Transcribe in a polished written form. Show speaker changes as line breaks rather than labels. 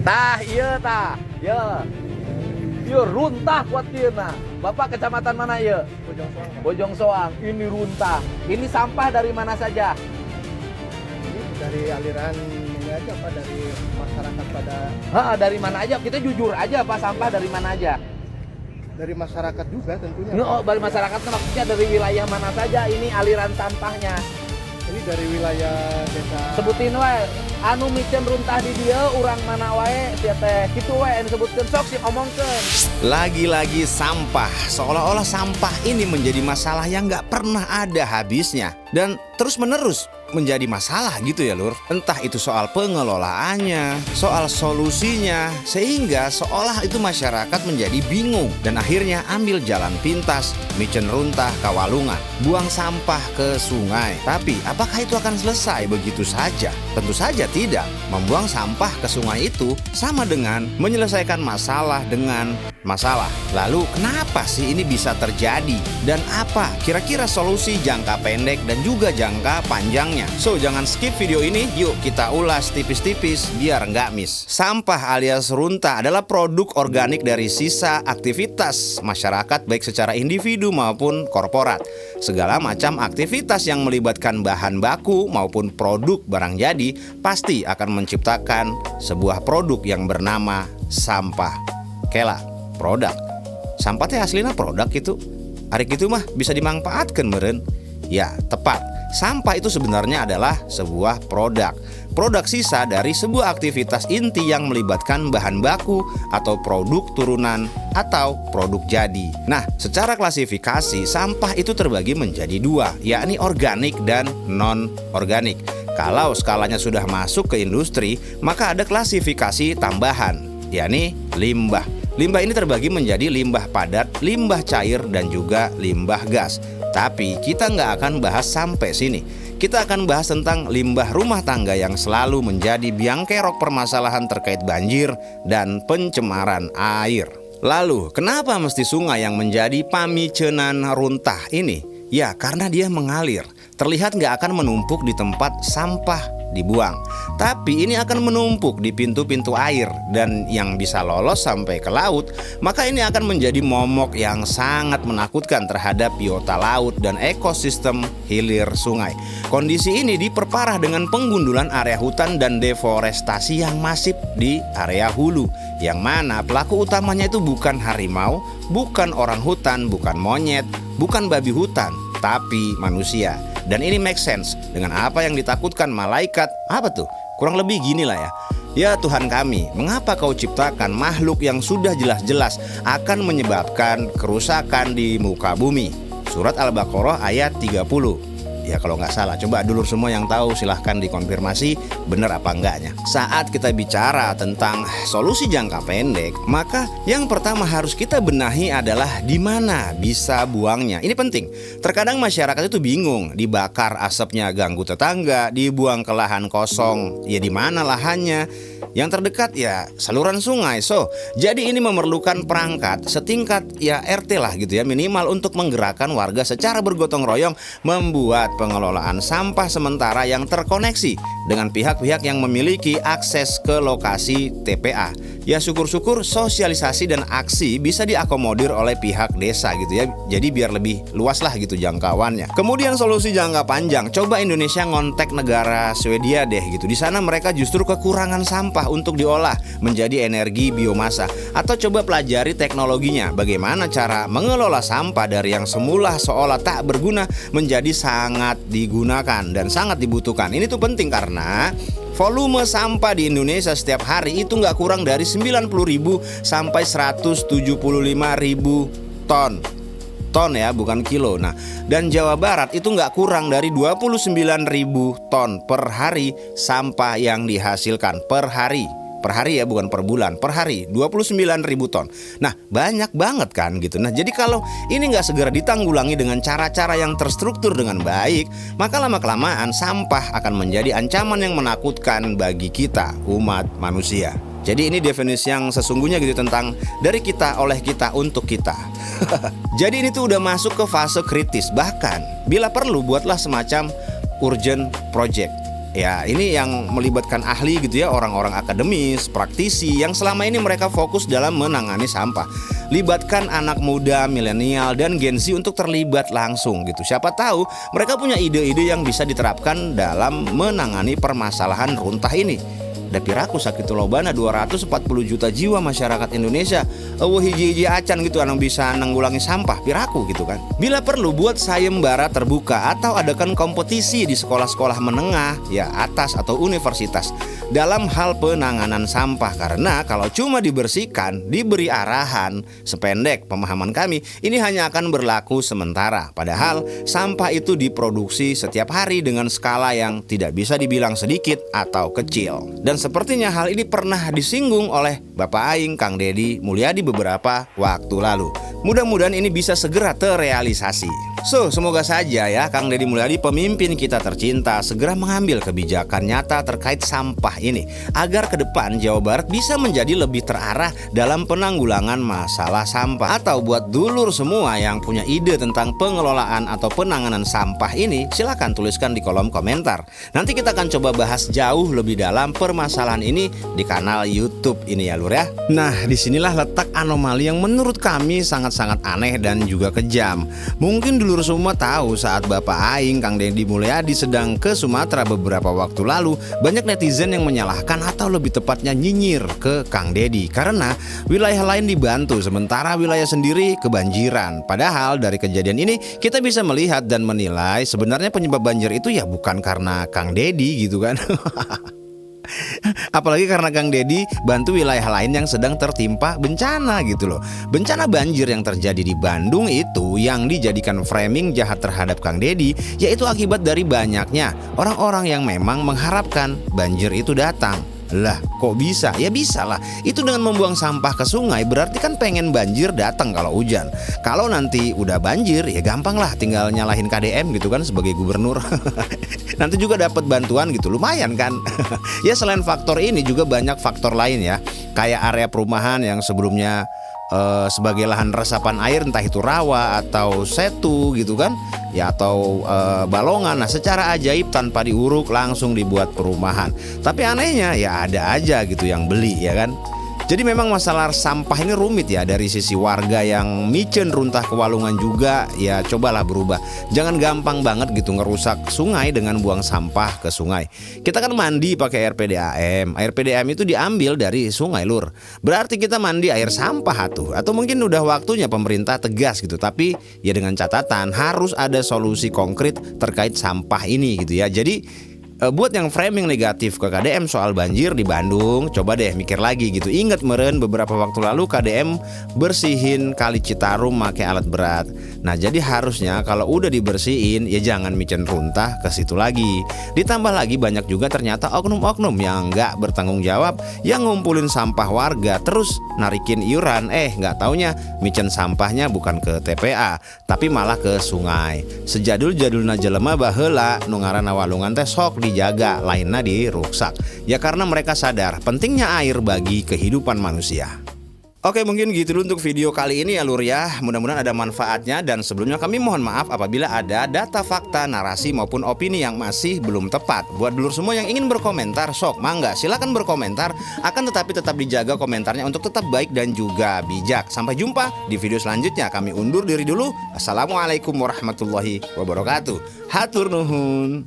Tah, iya tah. Ya. Iya runtah kuatirna. Bapak kecamatan mana ya?
Bojong Soang, Pak.
Bojong Soang. Ini runtah. Ini sampah dari mana saja?
Ini dari aliran ini aja Pak, dari masyarakat pada
Dari mana aja? Kita jujur aja Pak, sampah dari mana aja?
dari masyarakat juga tentunya.
Dari masyarakat maksudnya dari wilayah mana saja ini aliran sampahnya?
Ini dari wilayah desa.
Sebutin wae anu micen runtah di dia urang mana wae sia teh kitu wae disebutkeun sok sih omongkeun.
Lagi-lagi sampah, seolah-olah sampah ini menjadi masalah yang nggak pernah ada habisnya dan terus-menerus menjadi masalah gitu ya Lur. Entah itu soal pengelolaannya, soal solusinya, sehingga seolah itu masyarakat menjadi bingung dan akhirnya ambil jalan pintas, micen runtah kawalungan, buang sampah ke sungai. Tapi apakah itu akan selesai begitu saja? Tentu saja tidak. Membuang sampah ke sungai itu sama dengan menyelesaikan masalah dengan masalah. Lalu kenapa sih ini bisa terjadi? Dan apa kira-kira solusi jangka pendek dan juga jangka panjangnya? So jangan skip video ini, yuk kita ulas tipis-tipis biar nggak miss. Sampah alias runtah adalah produk organik dari sisa aktivitas masyarakat baik secara individu maupun korporat. Segala macam aktivitas yang melibatkan bahan baku maupun produk barang jadi pasti akan menciptakan sebuah produk yang bernama sampah. Kela, produk. Sampah teh aslinya produk itu. Hari itu mah bisa dimanfaatkan meren. Ya, tepat. Sampah itu sebenarnya adalah sebuah produk. Produk sisa dari sebuah aktivitas inti yang melibatkan bahan baku atau produk turunan atau produk jadi. Nah, secara klasifikasi sampah itu terbagi menjadi dua, yakni organik dan non-organik. Kalau skalanya sudah masuk ke industri, maka ada klasifikasi tambahan, yakni limbah. Limbah ini terbagi menjadi limbah padat, limbah cair, dan juga limbah gas. Tapi kita nggak akan bahas sampai sini. Kita akan bahas tentang limbah rumah tangga yang selalu menjadi biang kerok permasalahan terkait banjir dan pencemaran air. Lalu, kenapa mesti sungai yang menjadi pamicenan runtah ini? Ya, karena dia mengalir. Terlihat nggak akan menumpuk di tempat sampah dibuang, tapi ini akan menumpuk di pintu-pintu air dan yang bisa lolos sampai ke laut. Maka ini akan menjadi momok yang sangat menakutkan terhadap biota laut dan ekosistem hilir sungai. Kondisi ini diperparah dengan penggundulan area hutan dan deforestasi yang masif di area hulu, yang mana pelaku utamanya itu bukan harimau, bukan orang hutan, bukan monyet, bukan babi hutan, tapi manusia. Dan ini make sense dengan apa yang ditakutkan malaikat. Apa tuh? Kurang lebih gini lah ya. Ya Tuhan kami, mengapa kau ciptakan makhluk yang sudah jelas-jelas akan menyebabkan kerusakan di muka bumi? Surat Al-Baqarah ayat 30. Ya kalau nggak salah, coba dulur semua yang tahu silahkan dikonfirmasi benar apa enggaknya. Saat kita bicara tentang solusi jangka pendek, maka yang pertama harus kita benahi adalah di mana bisa buangnya. Ini penting. Terkadang masyarakat itu bingung, dibakar asapnya ganggu tetangga, dibuang ke lahan kosong, ya di mana lahannya? Yang terdekat ya saluran sungai. So, jadi ini memerlukan perangkat setingkat ya RT lah gitu ya, minimal untuk menggerakkan warga secara bergotong royong membuat pengelolaan sampah sementara yang terkoneksi dengan pihak-pihak yang memiliki akses ke lokasi TPA. Ya syukur-syukur sosialisasi dan aksi bisa diakomodir oleh pihak desa gitu ya. Jadi biar lebih luas lah gitu jangkauannya. Kemudian solusi jangka panjang, coba Indonesia ngontek negara Swedia deh gitu. Di sana mereka justru kekurangan sampah untuk diolah menjadi energi biomasa. Atau coba pelajari teknologinya, bagaimana cara mengelola sampah dari yang semula seolah tak berguna menjadi sangat digunakan dan sangat dibutuhkan. Ini tuh penting karena volume sampah di Indonesia setiap hari itu nggak kurang dari 90.000 sampai 175.000 ton ya, bukan kilo. Nah, dan Jawa Barat itu nggak kurang dari 29.000 ton per hari sampah yang dihasilkan per hari. Per hari ya, bukan per bulan, per hari 29.000 ton. Nah banyak banget kan gitu. Nah jadi kalau ini nggak segera ditanggulangi dengan cara-cara yang terstruktur dengan baik, maka lama-kelamaan sampah akan menjadi ancaman yang menakutkan bagi kita umat manusia. Jadi ini definisi yang sesungguhnya gitu tentang dari kita, oleh kita, untuk kita. Jadi ini tuh udah masuk ke fase kritis. Bahkan bila perlu buatlah semacam urgent project. Ya ini yang melibatkan ahli gitu ya, orang-orang akademis, praktisi yang selama ini mereka fokus dalam menangani sampah. Libatkan anak muda, milenial, dan Gen Z untuk terlibat langsung gitu. Siapa tahu mereka punya ide-ide yang bisa diterapkan dalam menangani permasalahan runtah ini. Da piraku sakitu lobana 240 juta jiwa masyarakat Indonesia. Hiji-hiji acan gitu anu bisa nanggulangi sampah piraku gitu kan. Bila perlu buat sayembara terbuka atau adakan kompetisi di sekolah-sekolah menengah ya atas atau universitas dalam hal penanganan sampah, karena kalau cuma dibersihkan, diberi arahan, sependek pemahaman kami, ini hanya akan berlaku sementara. Padahal sampah itu diproduksi setiap hari dengan skala yang tidak bisa dibilang sedikit atau kecil. Dan sepertinya hal ini pernah disinggung oleh Bapak Aing Kang Deddy Mulyadi beberapa waktu lalu. Mudah-mudahan ini bisa segera terrealisasi. So, semoga saja ya Kang Deddy Mulyadi, pemimpin kita tercinta, segera mengambil kebijakan nyata terkait sampah ini agar ke depan Jawa Barat bisa menjadi lebih terarah dalam penanggulangan masalah sampah. Atau buat dulur semua yang punya ide tentang pengelolaan atau penanganan sampah ini, silakan tuliskan di kolom komentar. Nanti kita akan coba bahas jauh lebih dalam permasalahan ini di kanal YouTube ini ya lur ya. Nah, disinilah letak anomali yang menurut kami sangat-sangat aneh dan juga kejam. Mungkin dulur semua tahu saat Bapak Aing Kang Deddy Mulyadi sedang ke Sumatera beberapa waktu lalu, banyak netizen yang menyalahkan atau lebih tepatnya nyinyir ke Kang Deddy karena wilayah lain dibantu sementara wilayah sendiri kebanjiran. Padahal dari kejadian ini kita bisa melihat dan menilai sebenarnya penyebab banjir itu ya bukan karena Kang Deddy gitu kan. Apalagi karena Kang Deddy bantu wilayah lain yang sedang tertimpa bencana gitu loh. Bencana banjir yang terjadi di Bandung itu yang dijadikan framing jahat terhadap Kang Deddy, yaitu akibat dari banyaknya orang-orang yang memang mengharapkan banjir itu datang. Lah kok bisa? Ya bisa lah. Itu dengan membuang sampah ke sungai berarti kan pengen banjir datang kalau hujan. Kalau nanti udah banjir ya gampang lah, tinggal nyalahin KDM gitu kan sebagai gubernur. Nanti juga dapat bantuan gitu, lumayan kan. Ya selain faktor ini juga banyak faktor lain ya. Kayak area perumahan yang sebelumnya sebagai lahan resapan air, entah itu rawa atau setu gitu kan ya, atau balongan. Nah secara ajaib tanpa diuruk langsung dibuat perumahan. Tapi anehnya ya ada aja gitu yang beli ya kan. Jadi memang masalah sampah ini rumit ya. Dari sisi warga yang micen runtah kewalungan juga ya cobalah berubah. Jangan gampang banget gitu ngerusak sungai dengan buang sampah ke sungai. Kita kan mandi pakai air PDAM. Air PDAM itu diambil dari sungai lur. Berarti kita mandi air sampah tuh. Atau mungkin udah waktunya pemerintah tegas gitu. Tapi ya dengan catatan harus ada solusi konkret terkait sampah ini gitu ya. Jadi buat yang framing negatif ke KDM soal banjir di Bandung, coba deh mikir lagi gitu. Ingat meren beberapa waktu lalu KDM bersihin Kali Citarum pakai alat berat. Nah jadi harusnya kalau udah dibersihin ya jangan micen runtah ke situ lagi. Ditambah lagi banyak juga ternyata oknum-oknum yang nggak bertanggung jawab, yang ngumpulin sampah warga terus narikin iuran. Nggak taunya micen sampahnya bukan ke TPA tapi malah ke sungai. Sejadul-jadulna jelema baheula nu ngaranna walungan teh sok dijaga, lainnya diruksak. Ya karena mereka sadar pentingnya air bagi kehidupan manusia. Oke, mungkin gitu dulu untuk video kali ini ya lur ya. Mudah-mudahan ada manfaatnya, dan sebelumnya kami mohon maaf apabila ada data, fakta, narasi maupun opini yang masih belum tepat. Buat dulur semua yang ingin berkomentar, sok mangga silakan berkomentar, akan tetapi tetap dijaga komentarnya untuk tetap baik dan juga bijak. Sampai jumpa di video selanjutnya. Kami undur diri dulu. Assalamualaikum warahmatullahi wabarakatuh. Hatur nuhun.